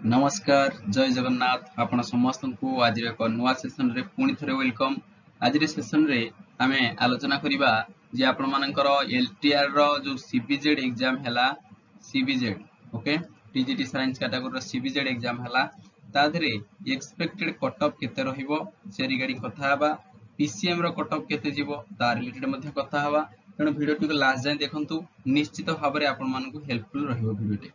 नमस्कार जय जगन्नाथ आपण समस्त को आज एक नुआ सेशन रे पुणी थरे वेलकम। आज रे सेशन रे आमे आलोचना करिबा जे आपण मानकर एलटीआर रो जो सीबीजेड एग्जाम हैला CBZ okay TGT science category रो सीबीजेड एग्जाम हैला ता धरे एक्सपेक्टेड कट ऑफ केते रहिबो से रिगार्डिंग कथा हबा। पीसीएम रो कट ऑफ केते जीवो ता रिलेटेड मध्ये कथा हबा। तेणु वीडियो टिक लास्ट जाय देखंतु निश्चित भाबरे आपण मानकु हेल्पफुल रहिबो वीडियो टे।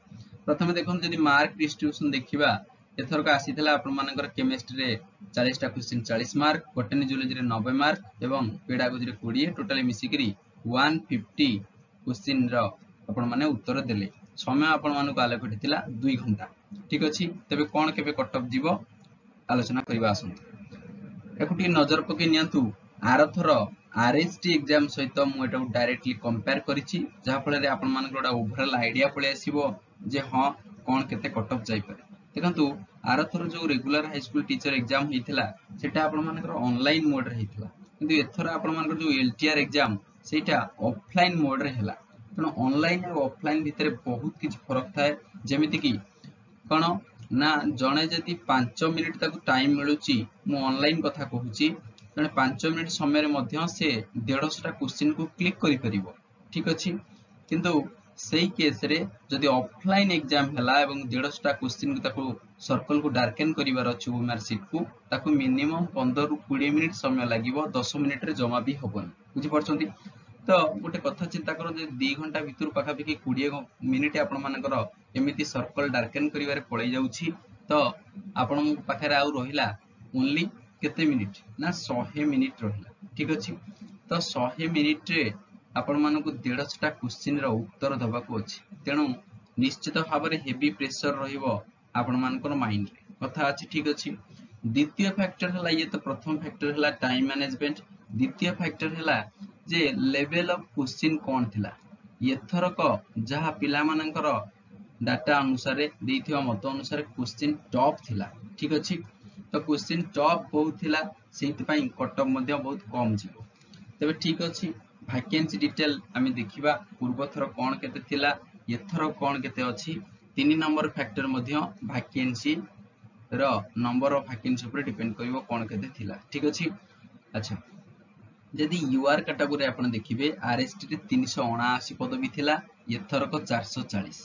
प्रथम देखो जदि मार्क डिस्ट्रीब्यूशन देखा एथरक आसीथिला आपण मानकर केमिस्ट्री रे 40 टा क्वेश्चन 40 मार्क, बॉटनी जूलॉजी रे 90 मार्क एवं पेडागोजी रे 20 टोटली मिसिकरी 150 क्वेश्चन रो आपण माने उत्तर देले। समय आपण मानक आलोकेट थिला 2 घंटा। ठीक अछि, तबे कोन केबे कट ऑफ जीवो आलोचना करबा आसंत। एकुटी नजर पके नियंतु आरथर आरएसटी एग्जाम सहित मु एटा डायरेक्टली कंपेयर करिछि जहा फल रे आपण मानकर ओवरऑल आईडिया पळे आसीबो जे हां कोन केते कट ऑफ जाई पारे। देखंतु आरथर जो regular high school teacher exam होइथिला सेटा आपण मानकर ऑनलाइन मोड रे हेतिला, किंतु एथर आपण मानकर जो एलटीआर एग्जाम सेटा ऑफलाइन मोड रे हैला। तनो ऑनलाइन और ऑफलाइन भितरे बहुत किछ फरक थाए। जेमिति कि कोन ना जणे जदि 5 मिनिट ताकू टाइम मिलुची मु ऑनलाइन कथा कहूची जणे 5 मिनिट समय रे मध्य से 150 टा क्वेश्चन को क्लिक करि परिबो। ठीक अछि, किंतु सेही केस रे जदि ऑफलाइन एग्जाम हैला एवं 150 टा क्वेश्चन को ताकू सर्कल को डार्केन करिवार अछि ओमआर शीट को ताकू मिनिमम 15 रु 20 मिनिट समय लागिवो, 10 मिनिट रे जमा भी होबन। बुझि परछंती तो गोटे कथा चिंता करो जे 2 घंटा भितर पाखा पाखी 20 मिनिट आपण मानकर एमिति सर्कल डार्केन करिवारे पळै जाउछि तो आपण पाखरे आउ रहिला ओनली केते मिनिट ना 100 मिनिट रहिला। ठीक अछि, तो 100 मिनिट रे आपण मानकु 150 टा क्वेश्चन रो उत्तर दबाको अछि। तेणु निश्चित भाव रे हेवी प्रेशर रहिबो आपण मानकर माइंड रे कथा अछि। ठीक अछि, द्वितीय फैक्टर हला ये तो प्रथम फैक्टर हला टाइम मैनेजमेंट। द्वितीय फैक्टर हला जे लेवल ऑफ क्वेश्चन कोन थिला एथरक जहा पिला मानकर डाटा अनुसार देथिवा मत अनुसार क्वेश्चन टॉप थिला। ठीक अछि, तो क्वेश्चन टॉप बहुत थिला सेति पई कट ऑफ मध्ये बहुत कम जिवो। तबे ठीक अछि, वैकेंसी डिटेल आमे देखिबा पूर्व थर कोन केते थिला एथर कोन केते अछि। 3 नंबर फैक्टर मध्ये वैकेंसी रो नंबर ऑफ वैकेंसी ऊपर डिपेंड करिवो कोन केते थिला। ठीक अछि, अच्छा जदि यूआर कैटेगरी आपण देखिबे आरएसटी रे 379 पदवी थिला एथरक 440,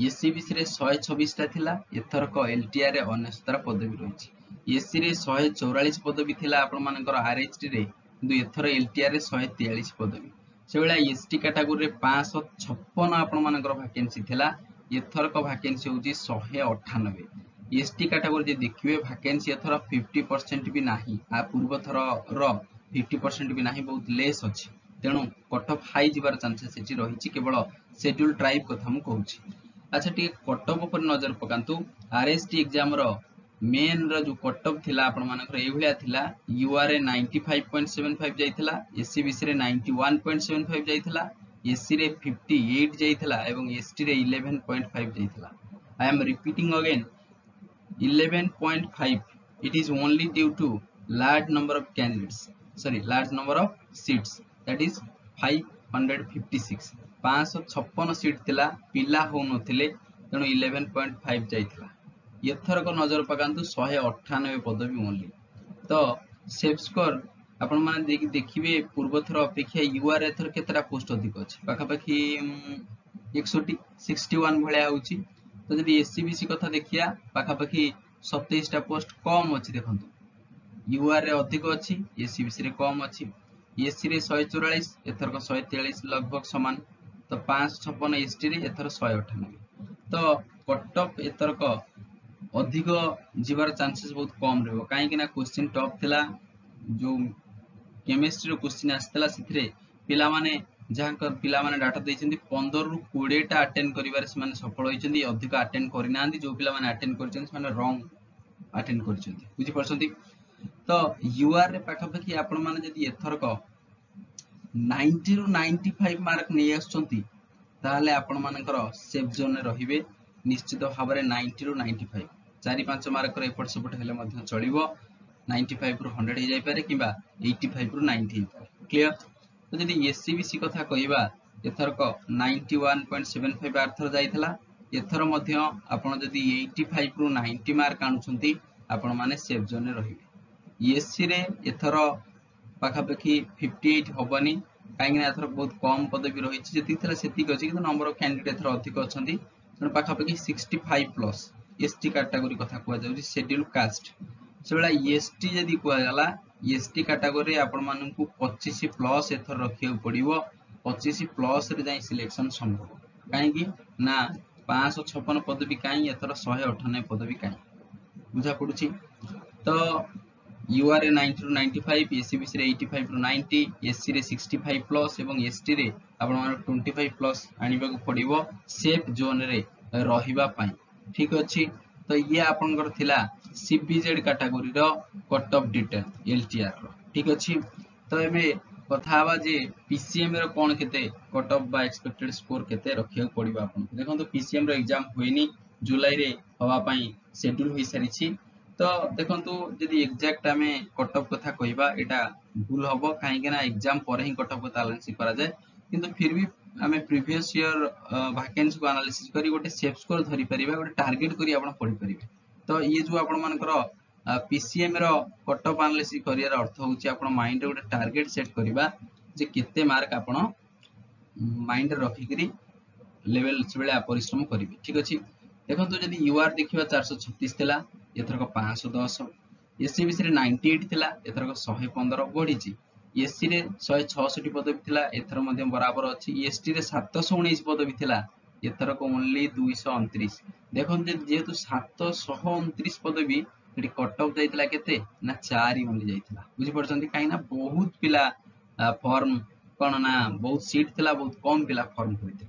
एससीबीसी रे 126 टा थिला एथरक एलटीआर रे 69 पदवी रहिछि। एससी रे 144 पदवी थिला आपण मानकर आरएचटी रे किंतु एथर एलटीआर रे 143 पदवी। से बेला एसटी कैटेगरी रे 556 आपण मानकर वैकेंसी थिला एथरक वैकेंसी होची 198। एसटी कैटेगरी जे देखिबे वैकेंसी एथर 50% भी नाही आ पूर्व थर रो 50% भी नाही, बहुत लेस अछि। तेणु कट ऑफ हाई जिबार चांसेस एची रहिछि केवल शेड्यूल ट्राइब कथा हम कहूछि। अच्छा ठीक कट ऑफ पर नजर पकांतु आरएसटी एग्जाम रो मेन रो जो कट ऑफ थिला आपण मानकर ए भलिया थिला यूआर रे 95.75 जाइथिला, एससीबीसी रे 91.75 जाइथिला, एससी रे 58 जाइथिला एवं एसटी रे 11.5 जाइथिला। I am repeating again 11.5 it is only due to large number of candidates, sorry large number of seats, that is 556 556 seat थिला पिला हो नथिले तेणु 11.5 जाइथिला। एथरक नजर पकांतु 198 पदवी ओनली। तो सेफ स्कोर आपण माने देखिबे पूर्व थर अपेक्षा यूआर एथर केतरा पोस्ट अधिक अछि पाखा पाखी 61 भलिया होउची। तो जदि एससीबीसी कथा देखिया पाखा पाखी 27 टा पोस्ट कम अछि। देखंतु यूआर रे अधिक अछि, एससीबीसी रे कम अछि। एससी रे 144 एथरक 143 लगभग समान, तो 556 एसटी रे एथर 198। तो कट ऑफ एथरक अधिक जीवार चांसेस बहुत कम रहबो काहे कि ना क्वेश्चन टॉप थिला जो केमिस्ट्री रो क्वेश्चन आस्थिला सिथरे पिला माने जहां पिला माने डाटा दैछन्ती 15 रु 20 टा अटेंड करिवार से माने सफल होइछन्ती, अधिक अटेंड करि नांती। जो पिला माने अटेंड करछन्ती माने रॉन्ग अटेंड करछन्ती। बुझि परछन्ती तो यूआर रे पाखा पाखी आपण माने जदि एथरक 90 रु 95 मार्क नै आछन्ती ताले आपण मानकर सेफ जोन रे रहिबे। निश्चित भाव रे 90 रु 95 4-5 मार्क रे एपट सपोर्ट हेले मध्ये चलिबो। 95 रु 100 हे जाय पारे किबा 85 रु 90 हे पारे। क्लियर। तो जदि एससीबीसी कथा कहिबा एथरक 91.75 आर्थर जाइथिला एथर मध्य आपण जदि 85 रु 90 मार्क आनुछंती आपण माने सेफ जोन रे रहिबे। ईएससी रे एथर पाखापाखि 58 हबनी काहेकि एथर बहुत कम पदवी रही जति थिला सेतिक अछि कि नंबर ऑफ कैंडिडेट एथर अधिक अछंती तेणु पाखापाखि 65 प्लस एसटी कैटेगरी कथा कुआ जाउछि शेड्यूल कास्ट सेबला एसटी जदि कुआ जाला एसटी कैटेगरी आपण माननकु 25 प्लस एथर रखियो पड़िबो 25 प्लस रे जाई सिलेक्शन संभव काहेकि ना 556 पदवी काई एथर 198 पदवी काई बुझा पडुछि। तो यूआरए 90 रु 95 एससीबीसी रे 85 रु 90 एससी रे 65 प्लस एवं एसटी रे आपण मान 25 प्लस आनिबा को पड़िबो सेफ जोन रे रहिबा पई ठीक अछि। तो ये आपनकर थिला सीबीजेड कैटेगरी रो कट ऑफ डिटेल एलटीआर रो ठीक अछि। तो एबे कथा हवा जे पीसीएम रो कोन केते कट ऑफ बा एक्सपेक्टेड स्कोर केते रखियो पड़िबो आपन देखो। तो पीसीएम रो एग्जाम होइनी जुलाई रे हवा पई शेड्यूल होई सारिछि। तो देखंतु जदि एग्जैक्ट हमें कट ऑफ कथा कहबा एटा भूल हबो काहे ना एग्जाम पर ही कट ऑफ कथा एनालिसिस करा जाय किंतु फिर भी हमें प्रीवियस ईयर वैकेंसी को एनालिसिस करी गोटे सेफ स्कोर धरि परिबा गोटे टारगेट करी आपण पढि परिबे। तो ये जो आपण मानकर पीसीएम रो कट ऑफ एनालिसिस करियर अर्थ होची आपण माइंड रे गोटे टारगेट सेट करबा जे केते मार्क आपण माइंड रे रखि करी लेवल बेले परिश्रम करिवे ठीक अछि। देखंतु जदि यूआर देखिबा 436 थिला एथरक 510 एससीबीसी रे 98 थिला एथरक 115 बढ़िछि एससी रे 166 पदवी थिला एथर मध्ये बराबर अछि एसटी रे 719 पदवी थिला एथरक ओनली 229 देखन जेहेतु 729 पदवी एटी कट ऑफ जाइतिला केते ना 4 ओनली जाइतिला बुझि परछंती काई ना बहुत पिला फॉर्म कोन ना बहुत सीट थिला बहुत कम पिला फॉर्म होइते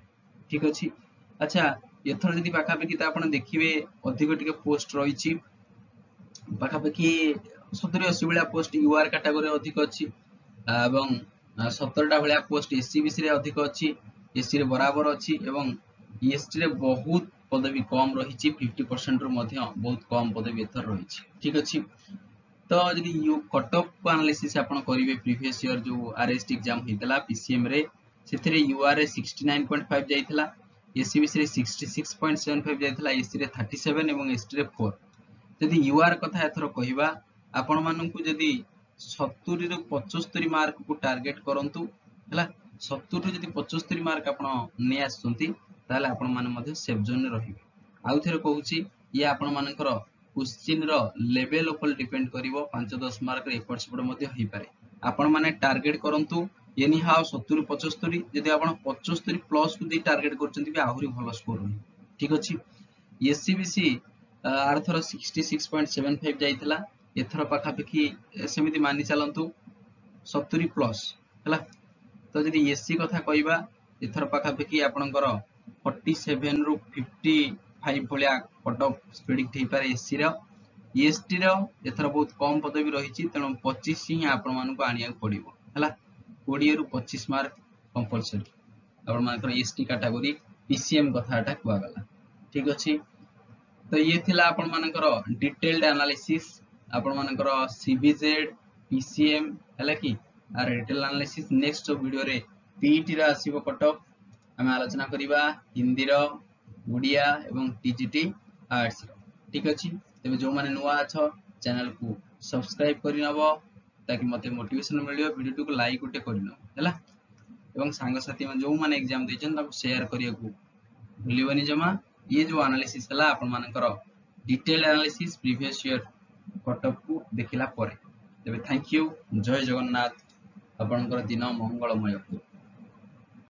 ठीक अछि। अच्छा एथर जदि पाखापाखि त आपण देखिबे अधिक टिके पोस्ट रहिछि पाखापाखि 70-80 भलिया पोस्ट यूआर कैटेगरी अधिक अछि एवं 17टा भलिया पोस्ट एससीबीसी रे अधिक अछि एससी रे बराबर अछि एवं ईएसटी रे बहुत पदवी कम रहिछि 50% रो मध्ये बहुत कम पदवी एथर रहिछि ठीक अछि। तो जदि यू कट ऑफ एनालिसिस आपण करिवे प्रीवियस ईयर जो आरएसटी एग्जाम हितला पीसीएम रे सेथिरे यूआर रे 69.5 जाइथिला एससीबीसी रे 66.75 जाइथिला एससी रे 37 एवं एसटी रे 4 जदि यूआर कथा एथर कहिबा आपण माननकु जदि 70 रु 75 मार्क को टारगेट करंतु हला 70 रु जदि 75 मार्क आपण ने आसुंती ताले आपण माने मध्ये सेफ जोन रे रहिबे। आउ थेर कहूची ये आपण मानकर क्वेश्चन रो लेवल ऊपर डिपेंड करिवो 5-10 मार्क रे एपट सेपट मध्ये होई पारे आपण माने टारगेट करंतु एनी हाउ 70 रु 75 जदि आपण 75 प्लस को दे टारगेट करचंती बे आहुरी भलो स्कोर होई ठीक अछि। एससीबीसी आरथर 66.75 जाइथिला एथर पाखापाखि सेमिति मानि चलंतु 70 प्लस हला। तो जदि एससी कथा कहबा एथर पाखापाखि आपणकर 47 रु 55 भलिया कट ऑफ प्रेडिक्ट हे पारे एससी रो ईएसटी रो एथर बहुत कम पदवी रहिछि तेणु 25 ही आपण मानको आनिया पड़िबो हला 20 रु 25 मार्क कंपलसरी आपण मानकर एसटी कैटेगरी पीसीएम कथाटा कुआ गला ठीक अछि। तो ये थिला आपण मानकर डिटेल्ड एनालिसिस आपण मानकर सीबीजेड पीसीएम हला कि आर डिटेल एनालिसिस नेक्स्ट वीडियो रे पीटी रा आसीबो कट ऑफ हम आलोचना करिबा हिंदी रो ओडिया एवं टीजीटी आर्ट्स रो ठीक अछि। तबे जो माने नुवा अछ चैनल को सब्सक्राइब करि नबो ताकि मते मोटिवेशन मिलियो वीडियो को लाइक उटे करिनो हला एवं सांग साथी में जो माने एग्जाम दैछन ताको शेयर करिया को भूलिबनी जमा। ये जो एनालिसिस हला आपण मानकर detail analysis previous year cut off को देखिला परे तबे थैंक यू जय जगन्नाथ आपनकर दिन मंगलमय हो।